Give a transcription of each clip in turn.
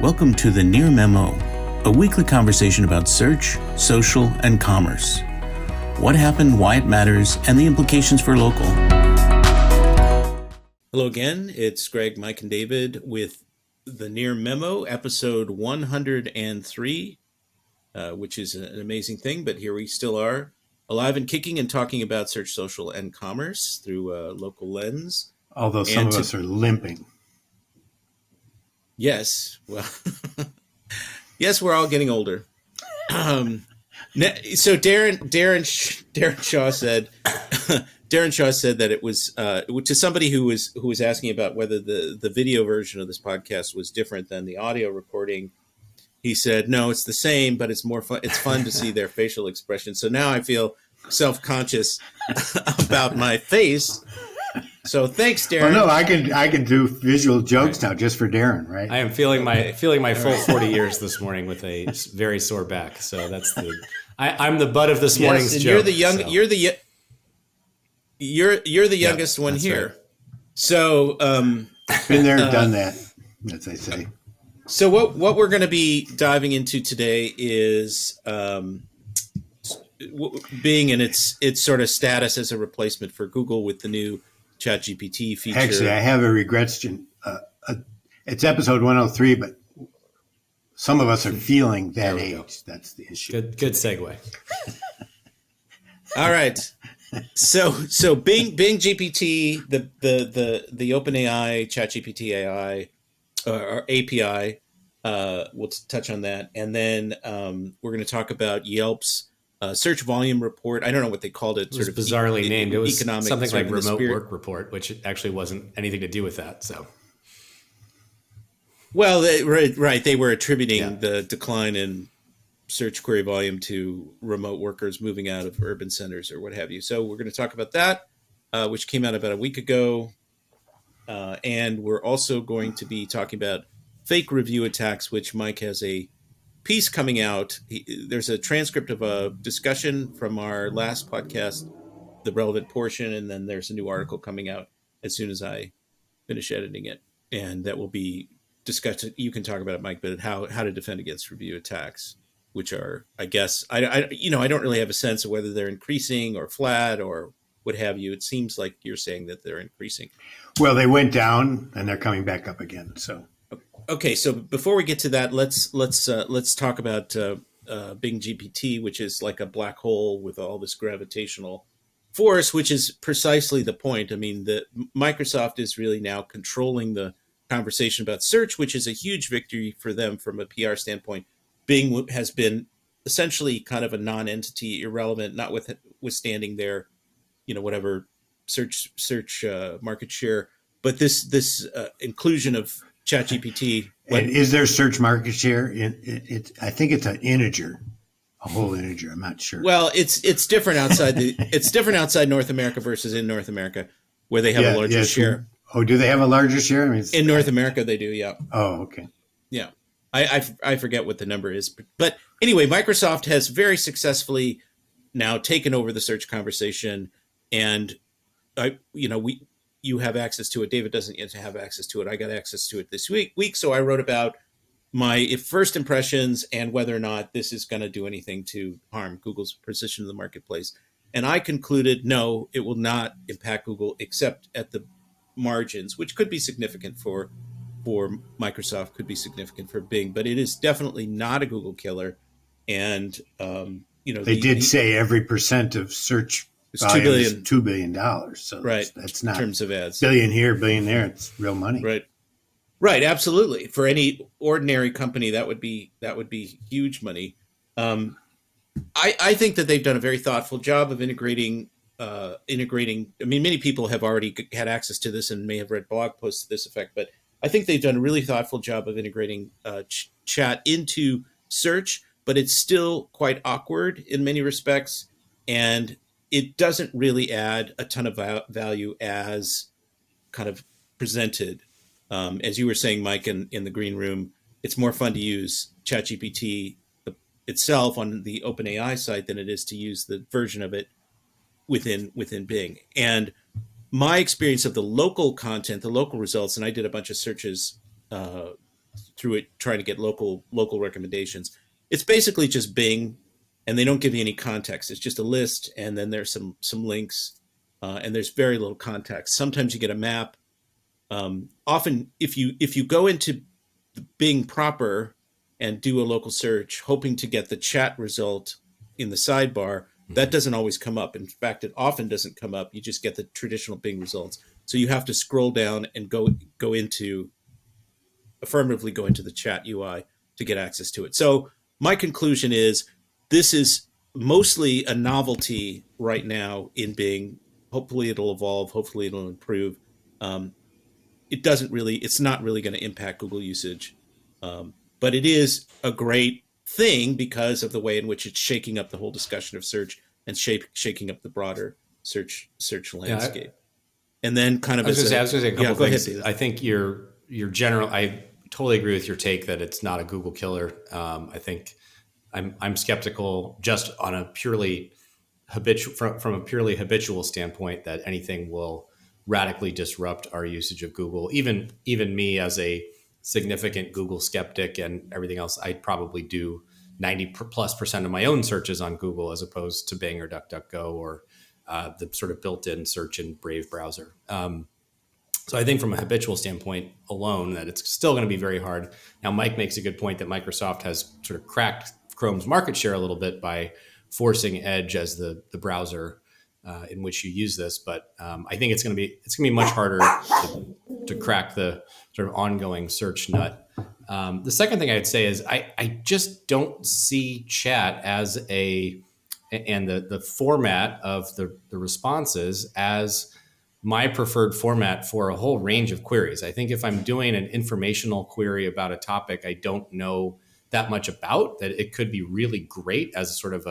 Welcome to the Near Memo, a weekly conversation about search, social, and commerce. What happened, why it matters, and the implications for local. Hello again, it's Greg, Mike, and David with the Near Memo, episode 103, which is an amazing thing, but here we still are, alive and kicking and talking about search, social, and commerce through a local lens. Although some of us are limping. Yes, well, yes, we're all getting older. So Darren Shaw said, that it was to somebody who was asking about whether the video version of this podcast was different than the audio recording. He said, no, it's the same, but it's more fun. It's fun to see their facial expression. So now I feel self-conscious about my face. So thanks, Darren. Well, no, I can do visual jokes now just for Darren, right? I am feeling my full 40 years this morning with a very sore back. So that's I'm the butt of this morning's joke. You're the youngest one here. Right. So been there, done that, as they say. So what we're going to be diving into today is Bing and its sort of status as a replacement for Google with the new ChatGPT feature. Actually, I have a regression. It's episode 103, but some of us are feeling that age. Go. That's the issue. Good segue. All right. So Bing GPT, the OpenAI ChatGPT AI or API. We'll touch on that, and then we're going to talk about Yelp's search volume report. I don't know what they called it. It was bizarrely named. It was something like remote work report, which actually wasn't anything to do with that. So, well, right. They were attributing the decline in search query volume to remote workers moving out of urban centers or what have you. So we're going to talk about that, which came out about a week ago. And we're also going to be talking about fake review attacks, which Mike has a piece coming out. There's a transcript of a discussion from our last podcast, the relevant portion, and then there's a new article coming out as soon as I finish editing it, and that will be discussed. You can talk about it, Mike, but how to defend against review attacks, which are, I guess, I don't really have a sense of whether they're increasing or flat or what have you. It seems like you're saying that they're increasing. Well, they went down and they're coming back up again. So. Okay, so before we get to that, let's talk about Bing GPT, which is like a black hole with all this gravitational force, which is precisely the point. I mean, Microsoft is really now controlling the conversation about search, which is a huge victory for them from a PR standpoint. Bing has been essentially kind of a non-entity, irrelevant, notwithstanding their, whatever search market share. But this inclusion of ChatGPT. And is there search market share? I think it's an integer, a whole integer. I'm not sure. Well, it's different outside it's different outside North America versus in North America, where they have a larger share. Oh, do they have a larger share? I mean, in North America, they do. Yeah. Oh, okay. Yeah, I forget what the number is, but anyway, Microsoft has very successfully now taken over the search conversation, and you have access to it. David doesn't yet have access to it. I got access to it this week. So I wrote about my first impressions and whether or not this is going to do anything to harm Google's position in the marketplace. And I concluded, no, it will not impact Google except at the margins, which could be significant for Microsoft, could be significant for Bing, but it is definitely not a Google killer. And, they did say every percent of search it's $2 billion. $2 billion. So right. That's not in terms of ads. Billion here, billion there. It's real money. Right. Absolutely. For any ordinary company, that would be huge money. I think that they've done a very thoughtful job of integrating. I mean, many people have already had access to this and may have read blog posts to this effect, but I think they've done a really thoughtful job of integrating chat into search, but it's still quite awkward in many respects. And it doesn't really add a ton of value as kind of presented. As you were saying, Mike, in the green room, it's more fun to use ChatGPT itself on the OpenAI site than it is to use the version of it within Bing. And my experience of the local content, the local results, and I did a bunch of searches through it trying to get local recommendations. It's basically just Bing, and they don't give you any context. It's just a list, and then there's some links, and there's very little context. Sometimes you get a map. Often, if you go into Bing proper and do a local search, hoping to get the chat result in the sidebar, that doesn't always come up. In fact, it often doesn't come up. You just get the traditional Bing results. So you have to scroll down and affirmatively go into the chat UI to get access to it. So my conclusion is this is mostly a novelty right now in Bing. Hopefully it'll evolve. Hopefully it'll improve. It's not really going to impact Google usage. But it is a great thing because of the way in which it's shaking up the whole discussion of search and shaking up the broader search landscape. And then kind of I was going to say a couple things. Ahead. I think your general, I totally agree with your take that it's not a Google killer. I think I'm skeptical just on a purely from a purely habitual standpoint that anything will radically disrupt our usage of Google. Even me as a significant Google skeptic and everything else, I'd probably do 90+% of my own searches on Google as opposed to Bing or DuckDuckGo or the sort of built-in search in Brave browser. So I think from a habitual standpoint alone that it's still going to be very hard. Now, Mike makes a good point that Microsoft has sort of cracked Chrome's market share a little bit by forcing Edge as the browser in which you use this. But I think it's going to be much harder to crack the sort of ongoing search nut. The second thing I'd say is I just don't see chat and the format of the responses as my preferred format for a whole range of queries. I think if I'm doing an informational query about a topic I don't know that much about, that it could be really great as a sort of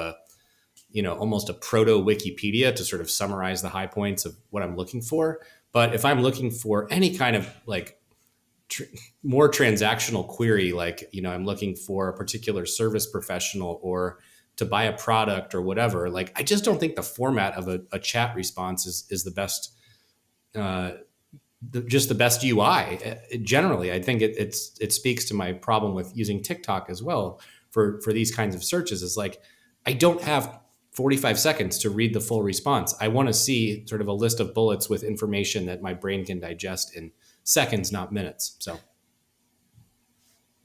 almost a proto Wikipedia to sort of summarize the high points of what I'm looking for. But if I'm looking for any kind of more transactional query, I'm looking for a particular service professional or to buy a product or whatever, I just don't think the format of a chat response is the best, just the best UI. Generally, I think it speaks to my problem with using TikTok as well for these kinds of searches. Is I don't have 45 seconds to read the full response. I want to see sort of a list of bullets with information that my brain can digest in seconds, not minutes. So,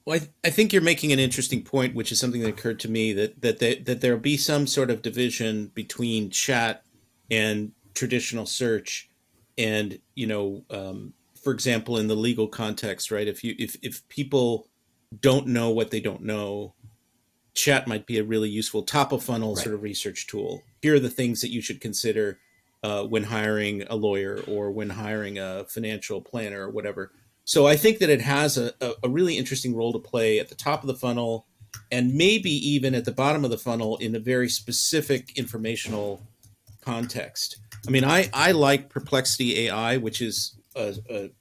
well, I think you're making an interesting point, which is something that occurred to me that there'll be some sort of division between chat and traditional search, and for example, in the legal context, right? If people don't know what they don't know, chat might be a really useful top of funnel sort of research tool. Here are the things that you should consider when hiring a lawyer or when hiring a financial planner or whatever. So I think that it has a really interesting role to play at the top of the funnel and maybe even at the bottom of the funnel in a very specific informational context. I mean, I like Perplexity AI, which is a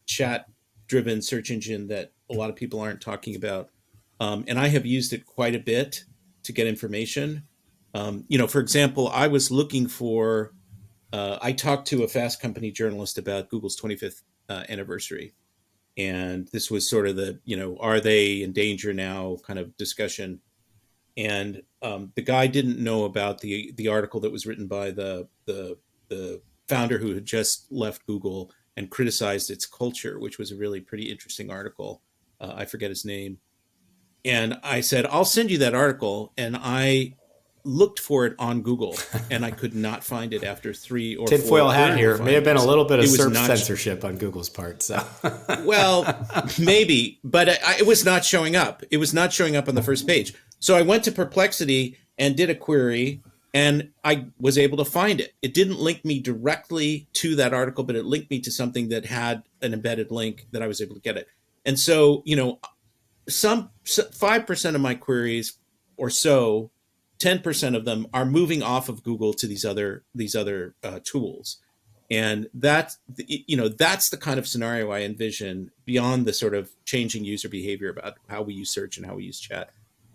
chat-driven search engine that a lot of people aren't talking about. And I have used it quite a bit to get information. For example, I was looking for, I talked to a Fast Company journalist about Google's 25th anniversary. And this was sort of the, are they in danger now kind of discussion. And the guy didn't know about the article that was written by the founder who had just left Google and criticized its culture, which was a really pretty interesting article. I forget his name. And I said, I'll send you that article. And I looked for it on Google and I could not find it after 3 or 4. Tinfoil hat here. May have been a little bit of SERP not censorship on Google's part. So, well, maybe, but it was not showing up. It was not showing up on the first page. So I went to Perplexity and did a query and I was able to find it. It didn't link me directly to that article, but it linked me to something that had an embedded link that I was able to get it. And so, some 5% of my queries or so, 10% of them are moving off of Google to these other tools. And that's the kind of scenario I envision beyond the sort of changing user behavior about how we use search and how we use chat.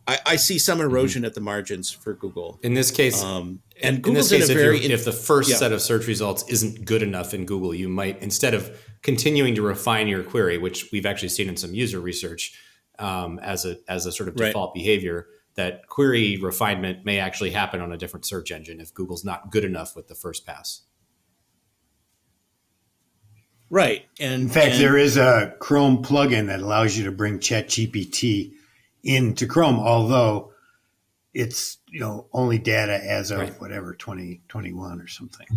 I see some erosion at the margins for Google. In this case, and Google's in a if the first set of search results isn't good enough in Google, you might, instead of continuing to refine your query, which we've actually seen in some user research, as a sort of Right. default behavior, that query refinement may actually happen on a different search engine if Google's not good enough with the first pass. Right. In fact, there is a Chrome plugin that allows you to bring ChatGPT into Chrome, although it's only data as of whatever 2021 or something.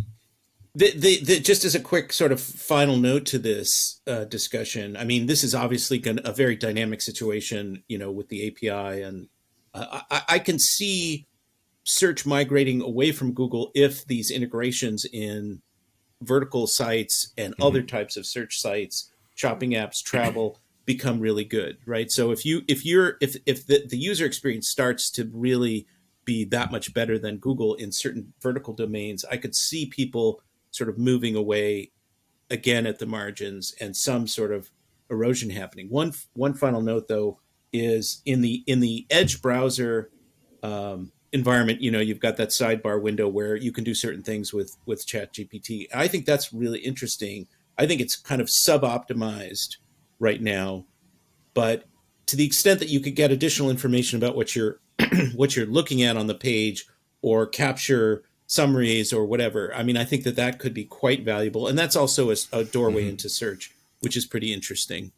Just as a quick sort of final note to this discussion, I mean, this is obviously a very dynamic situation, with the API, and I can see search migrating away from Google if these integrations in vertical sites and other types of search sites, shopping apps, travel become really good, right? So if the user experience starts to really be that much better than Google in certain vertical domains, I could see people sort of moving away again at the margins and some sort of erosion happening. One final note though is in the Edge browser environment, you've got that sidebar window where you can do certain things with ChatGPT. I think that's really interesting. I think it's kind of sub-optimized right now, but to the extent that you could get additional information about what you're what you're looking at on the page or capture summaries or whatever, I mean, I think that could be quite valuable, and that's also a doorway into search, which is pretty interesting.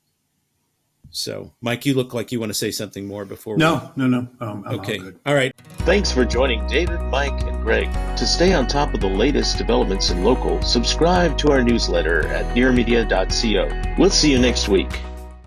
So, Mike, you look like you want to say something more before. No. I'm okay. all good. All right. Thanks for joining David, Mike, and Greg. To stay on top of the latest developments in local, subscribe to our newsletter at nearmedia.co. We'll see you next week.